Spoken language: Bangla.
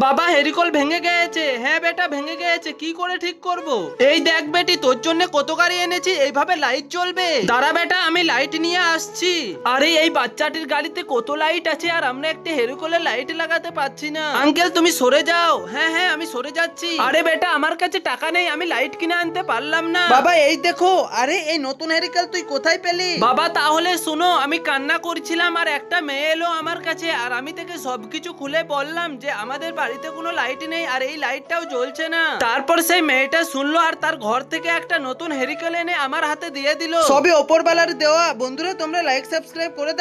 বাবা হেরিকল ভেঙে গেছে। হ্যাঁ বেটা ভেঙে গেছে, কি করে ঠিক করব? এই দেখ বেটি, তোর জন্য কত গাড়ি এনেছি, এইভাবে লাইট জ্বলবে। দাঁড়া বেটা, আমি লাইট নিয়ে আসছি। আরে এই বাচ্চাটির গাড়িতে কত লাইট আছে, আর আমরা একটা হেরিকলের লাইট লাগাতে পারছি না। আঙ্কেল তুমি সরে যাও। হ্যাঁ হ্যাঁ আমি সরে যাচ্ছি। আরে বেটা আমার কাছে টাকা নেই, আমি লাইট কিনে আনতে পারলাম না। বাবা এই দেখো, আরে এই নতুন হেরিকেল তুই কোথায় পেলি? বাবা তাহলে শুনো, আমি কান্না করছিলাম আর একটা মেয়ে এলো আমার কাছে, আর আমি থেকে সবকিছু খুলে বললাম যে আমাদের বাড়িতে কোনো লাইট নেই আর এই লাইটটাও জ্বলছে না। তারপর সেই মেয়েটা শুনলো আর তার ঘর থেকে একটা নতুন হেরিকেল এনে আমার হাতে দিয়ে দিল। সবই ওপরওয়ালার দেওয়া। বন্ধুরা তোমরা লাইক সাবস্ক্রাইব করে দাও।